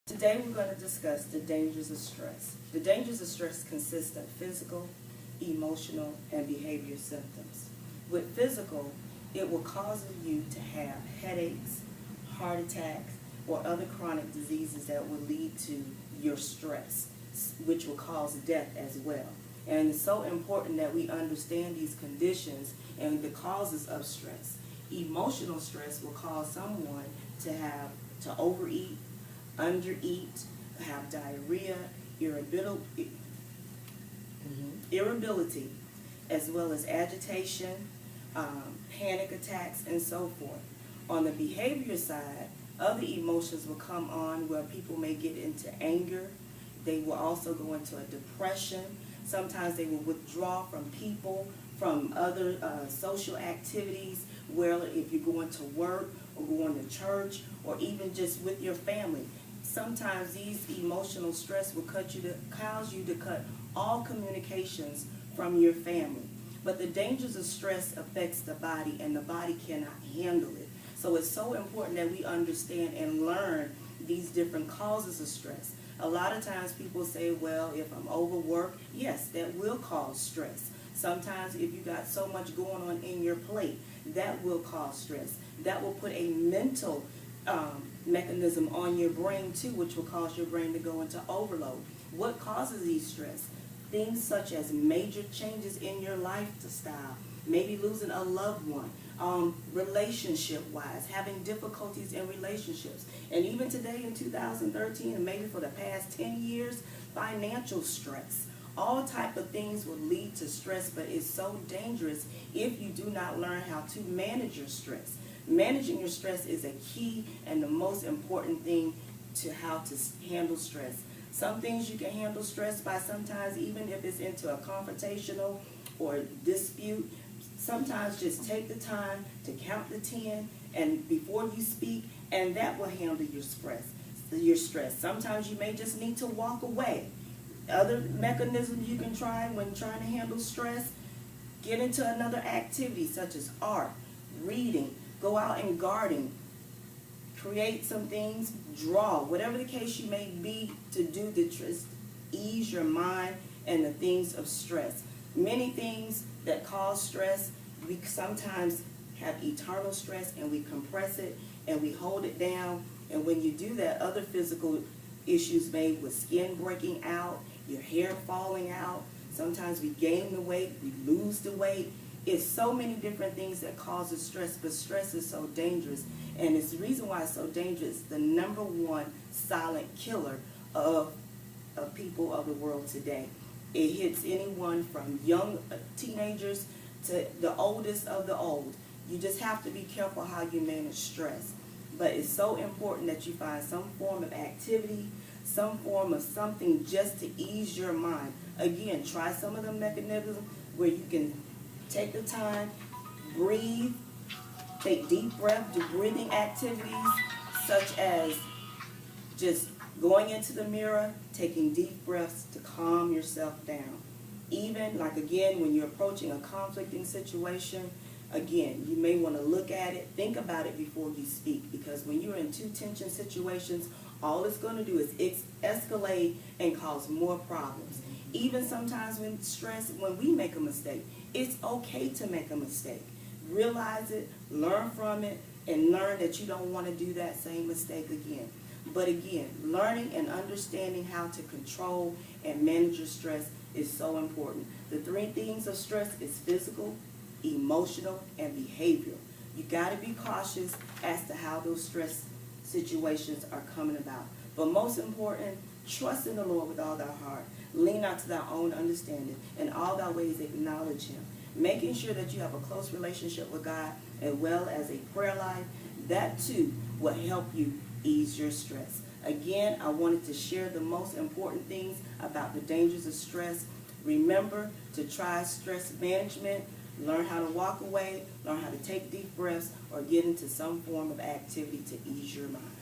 Today we're going to discuss the dangers of stress. The dangers of stress consist of physical, emotional, and behavioral symptoms. With physical, it will cause you to have headaches, heart attacks, or other chronic diseases that will lead to your stress, which will cause death as well. And it's so important that we understand these conditions and the causes of stress. Emotional stress will cause someone to overeat, undereat, have diarrhea, irritability, as well as agitation, panic attacks, and so forth. On the behavior side, other emotions will come on where people may get into anger. They will also go into a depression. Sometimes they will withdraw from people, from other social activities, where if you're going to work or going to church or even just with your family. Sometimes these emotional stress will cause you to cut all communications from your family. But the dangers of stress affects the body, and the body cannot handle it. So it's so important that we understand and learn these different causes of stress. A lot of times people say, well, if I'm overworked, yes, that will cause stress. Sometimes if you got so much going on in your plate, that will cause stress. That will put a mental mechanism on your brain too, which will cause your brain to go into overload. What causes these stress? Things such as major changes in your lifestyle, maybe losing a loved one, relationship-wise, having difficulties in relationships. And even today in 2013, and maybe for the past 10 years, financial stress. All type of things will lead to stress, but it's so dangerous if you do not learn how to manage your stress. Managing your stress is a key and the most important thing to how to handle stress. Some things you can handle stress by, sometimes even if it's into a confrontational or dispute. Sometimes just take the time to count to 10 and before you speak, and that will handle your stress. Sometimes you may just need to walk away. Other mechanisms you can try when trying to handle stress: get into another activity such as art, reading, go out and garden, create some things, draw, whatever the case you may be, to do to just ease your mind and the things of stress. Many things that cause stress, we sometimes have eternal stress and we compress it and we hold it down. And when you do that, other physical issues made with skin breaking out, your hair falling out. Sometimes we gain the weight, we lose the weight. It's so many different things that causes stress, but stress is so dangerous. And it's the reason why it's so dangerous. The #1 silent killer of people of the world today. It hits anyone from young teenagers to the oldest of the old. You just have to be careful how you manage stress. But it's so important that you find some form of activity, some form of something just to ease your mind. Again, try some of the mechanisms where you can take the time, breathe, take deep breath, do breathing activities such as just going into the mirror, taking deep breaths to calm yourself down. Even, like again, when you're approaching a conflicting situation, again, you may want to look at it, think about it before you speak, because when you're in two tension situations, all it's going to do is escalate and cause more problems. Even sometimes when we make a mistake, it's okay to make a mistake. Realize it, learn from it, and learn that you don't want to do that same mistake again. But again, learning and understanding how to control and manage your stress is so important. The 3 things of stress is physical, emotional, and behavioral. You got to be cautious as to how those stress situations are coming about. But most important, trust in the Lord with all thy heart. Lean not to thy own understanding. In all thy ways acknowledge him. Making sure that you have a close relationship with God as well as a prayer life, that too will help you ease your stress. Again, I wanted to share the most important things about the dangers of stress. Remember to try stress management. Learn how to walk away, learn how to take deep breaths, or get into some form of activity to ease your mind.